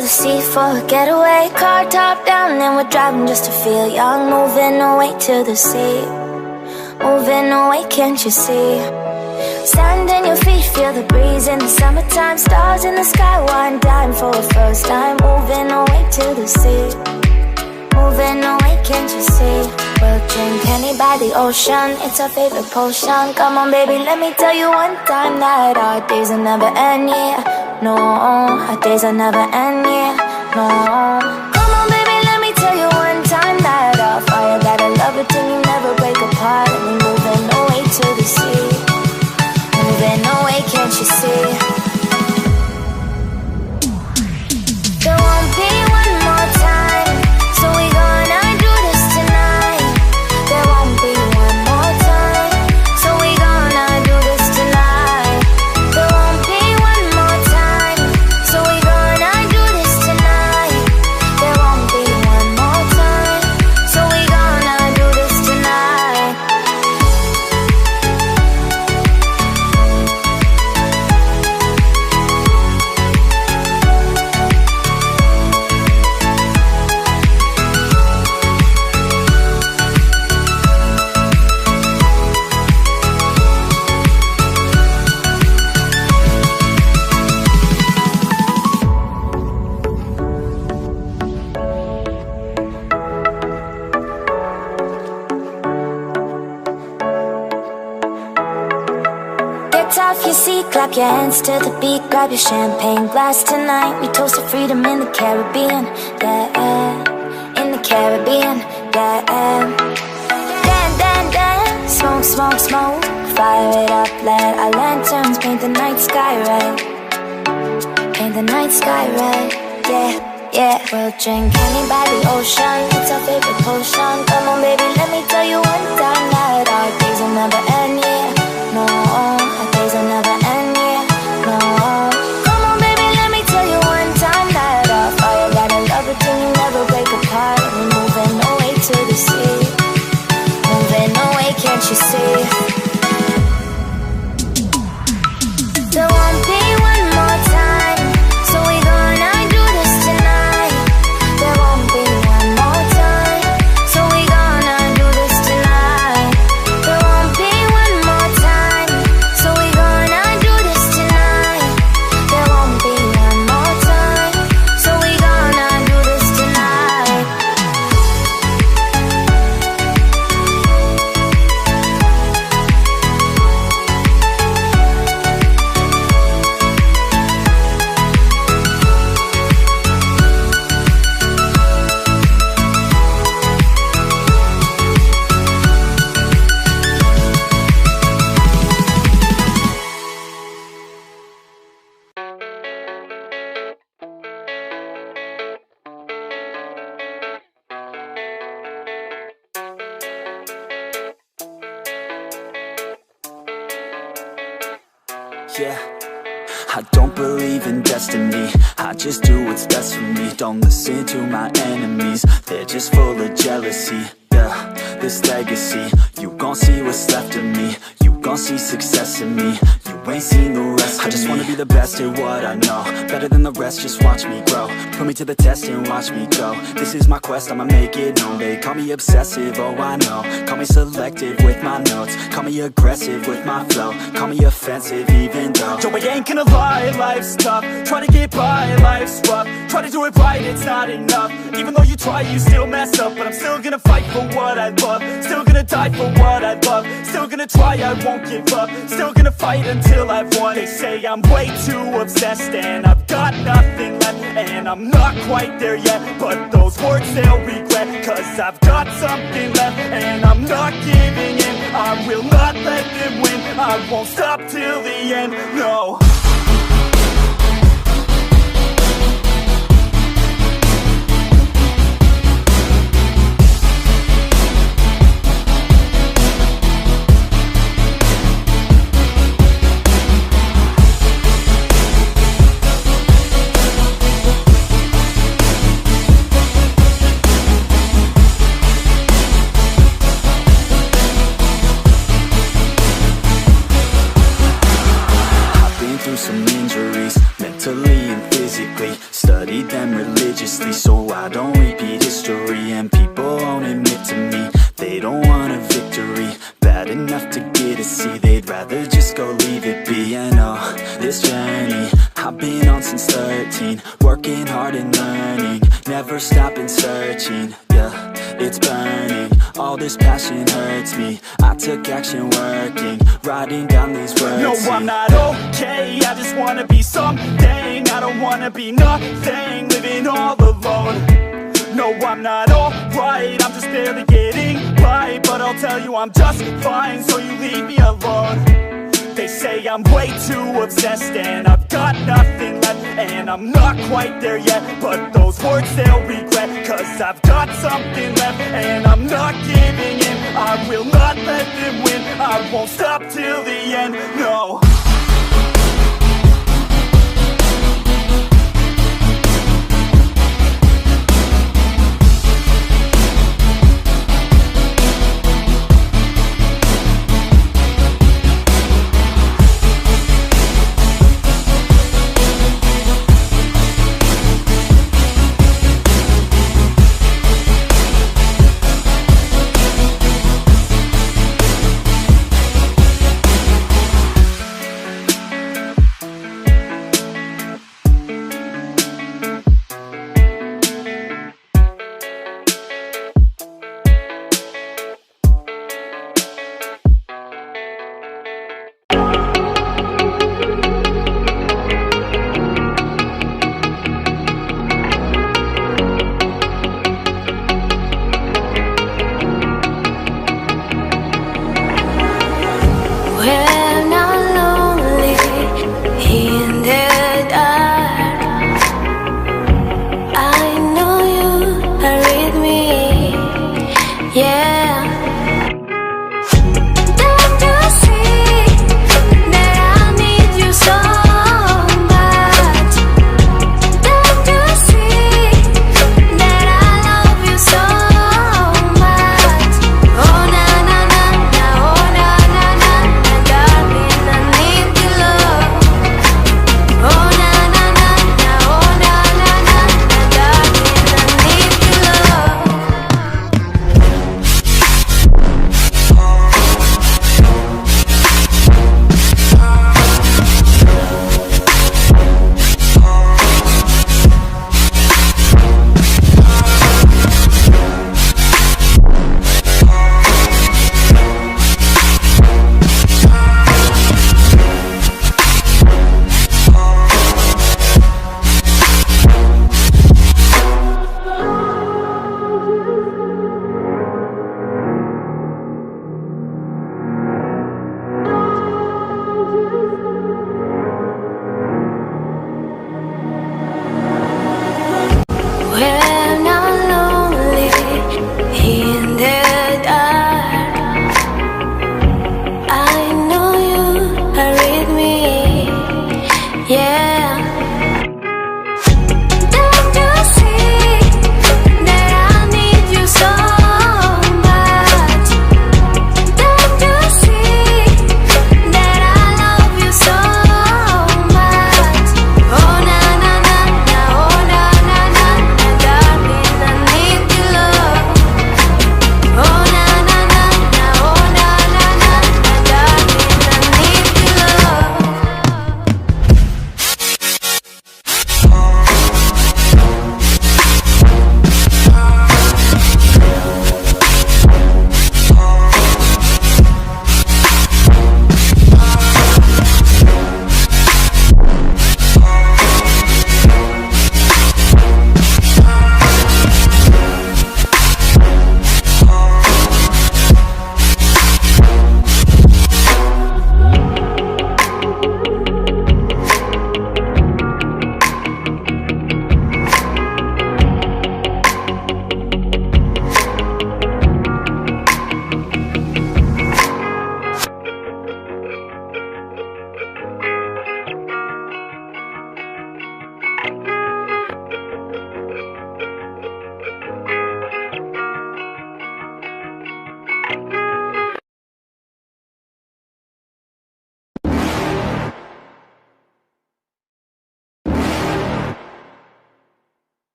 the sea for a getaway. Car top down and we're driving just to feel young. Moving away to the sea, moving away, can't you see? Sand in your feet, feel the breeze in the summertime. Stars in the sky, one dime for a first time. Moving away to the sea, moving away, can't you see? We'll drink honey by the ocean, it's our favorite potion. Come on baby, let me tell you one time that our days will never end, yeah. No, our days will never end, yeah. No. Come on baby, let me tell you one time that our fire got a love it till you never break apart. And we're moving away to the sea, moving away, can't you see? There won't be one more time, so we gonna do this tonight. There won't be one more time, so we gonna do this tonight. There won't be one more time, so we gonna do this tonight. There won't be one more time, so we gonna do this tonight. Get off your seat, clap your hands to the beat. Grab your champagne glass tonight. We toast to freedom in the Caribbean, yeah. In the Caribbean, yeah. Dan, dan, dan, smoke, smoke, smoke. Fire it up, let our lanterns paint the night sky red. Paint the night sky red, yeah, yeah. We'll drink honey by the ocean, it's our favorite potion. Come on baby, let me tell you one time that our days will never end, yeah. No, our days will never end, yeah. No. Come on baby, let me tell you one time that our fire got a love it till you never break apart. And we're moving away to the sea, moving away, can't you see? There won't be one more time, so we gonna do this tonight. There won't be one more time, so we gonna do this tonight. There won't be one more time, so we gonna do this tonight. There won't be one more time, so we gonna do this tonight. Yeah, I don't believe in destiny, I just do what's best for me. Don't listen to my enemies, they're just full of jealousy. Yeah, this legacy, you gon' see what's left of me. You gon' see success in me, you ain't seen the rest of me. I just wanna be the best at what I know, better than the rest, just watch me grow. Put me to the test and watch me go. This is my quest, I'ma make it known. They call me obsessive, oh I know. Call me selective with my notes, call me aggressive with my flow. Call me offensive even though Joe, I ain't gonna lie, life's tough. Try to get by, life's rough. Try to do it right, it's not enough. Even though you try, you still mess up. But I'm still gonna fight for what I love, still gonna die for what I love. Still gonna try, I won't give up. Still gonna fight until I've won. They say I'm way too obsessed and I've got nothing left, and I'm not quite there yet, but those words they'll regret. Cause I've got something left and I'm not giving in. I will not let them win, I won't stop till the end, no. honestly, so I don't repeat history. And people won't admit to me they don't want a victory bad enough to get a C. They'd rather just go leave it be. And oh, this journey I've been on since 13, working hard and learning, never stopping searching. Yeah, it's burning, all this passion hurts me. I took action working, writing down these words. No, I'm not okay, I just wanna be something. I don't wanna be nothing, living all alone. No, I'm not alright, I'm just barely getting by. But I'll tell you I'm just fine, so you leave me alone. They say I'm way too obsessed and I've got nothing left, and I'm not quite there yet, but those words they'll regret, cause I've got something left and I'm not giving in. I will not let them win, I won't stop till the end, no.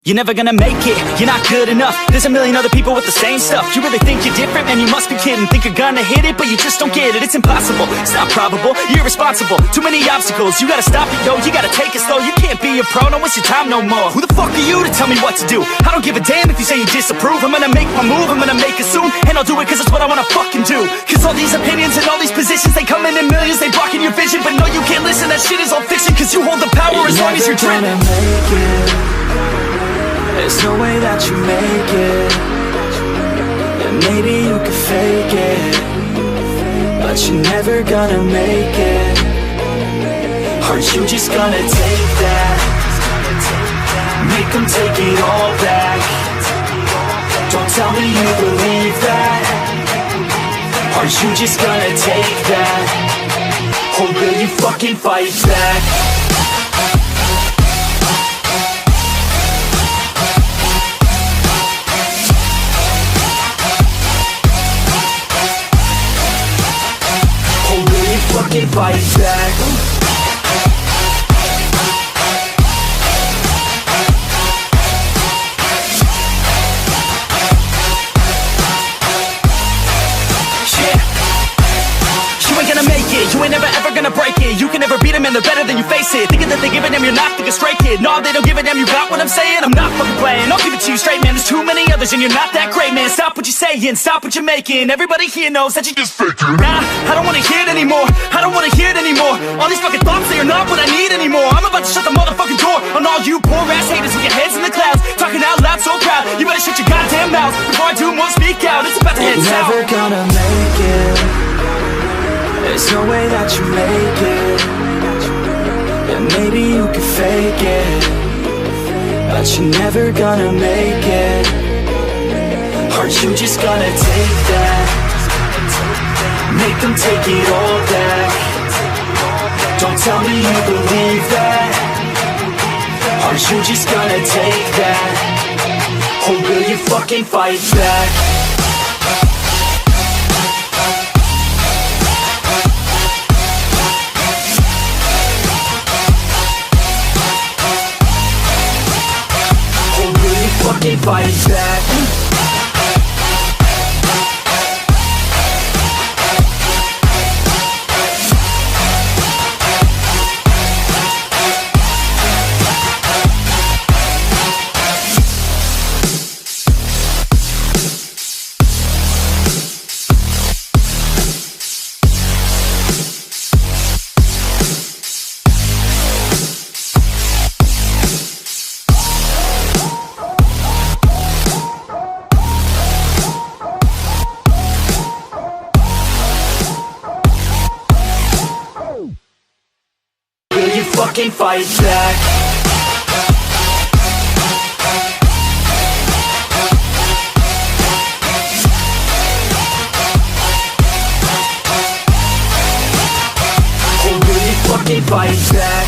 You're never gonna make it, you're not good enough. There's a million other people with the same stuff. You really think you're different? Man, you must be kidding. Think you're gonna hit it, but you just don't get it. It's impossible, it's not probable, you're irresponsible. Too many obstacles, you gotta stop it, yo. You gotta take it slow, you can't be a pro. Don't waste your time no more. Who the fuck are you to tell me what to do? I don't give a damn if you say you disapprove. I'm gonna make my move, I'm gonna make it soon. And I'll do it cause it's what I wanna fucking do. Cause all these opinions and all these positions, they come in millions, they blocking your vision. But no, you can't listen, that shit is all fiction. Cause you hold the power as long as you're dreaming. There's no way that you make it. And maybe you could fake it, but you're never gonna make it. Aren't you just gonna take that? Make them take it all back. Don't tell me you believe that. Aren't you just gonna take that? Or will you fucking fight back? Fucking fight back. You ain't gonna make it, you ain't never ever gonna break it. You can never beat them and they're better than you face it. Thinking that they give a damn, you're not thinking straight, kid. No, they don't give a damn, you got what I'm saying? I'm not fucking playing, I'll give it to you straight, man. There's too many others and you're not that great, man. Stop what you're saying, stop what you're making. Everybody here knows that you just faking. Nah, I don't wanna hear it anymore, I don't wanna hear it anymore. All these fucking thoughts, they are not what I need anymore. I'm about to shut the motherfucking door on all you poor ass haters with your heads in the clouds, talking out loud so proud. You better shut your goddamn mouth before I do more speak out. It's about to head south. You're never gonna make it. There's no way that you make it. And maybe you could fake it, but you're never gonna make it. Aren't you just gonna take that? Make them take it all back. Don't tell me you believe that. Aren't you just gonna take that? Or will you fucking fight back? Fucking fight back. Fucking fight back. Or will you fucking fight back?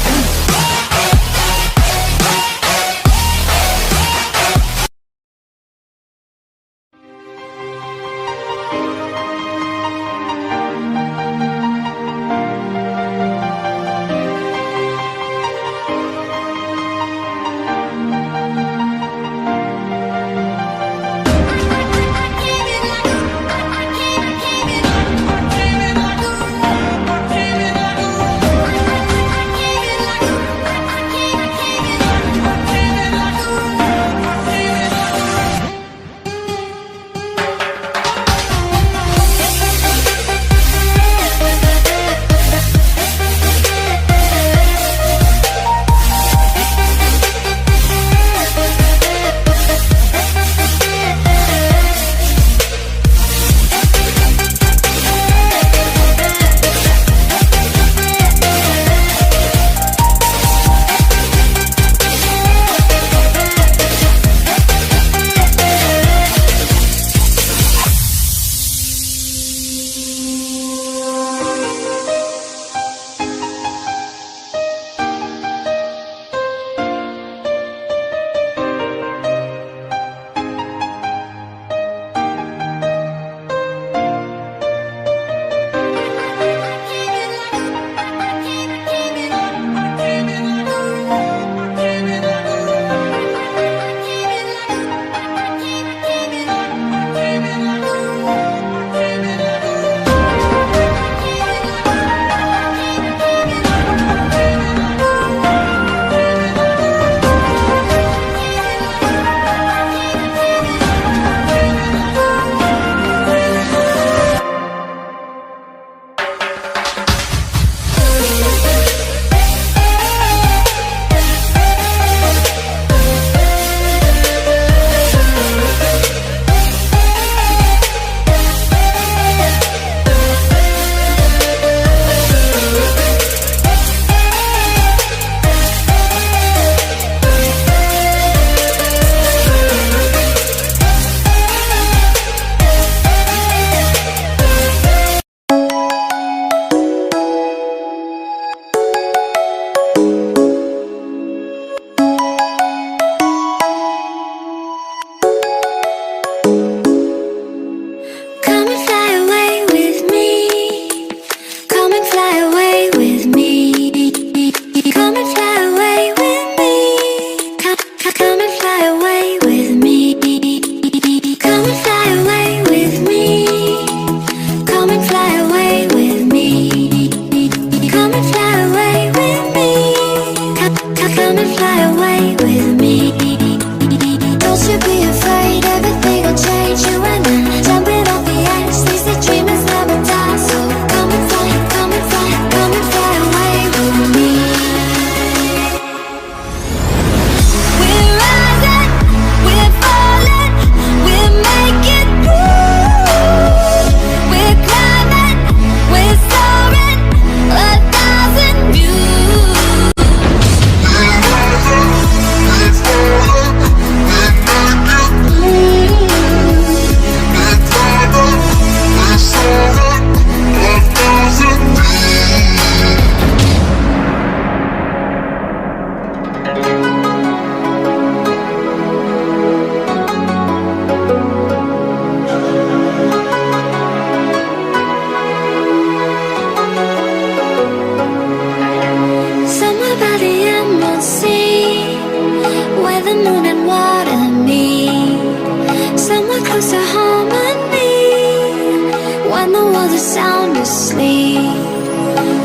world is sound asleep.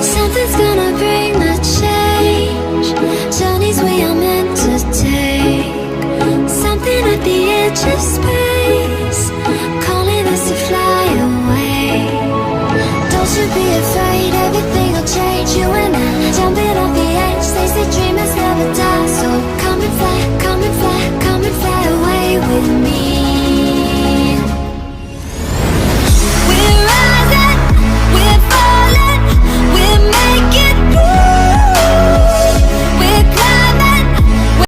Something's gonna bring the change. Journeys we are meant to take. Something at the edge of space.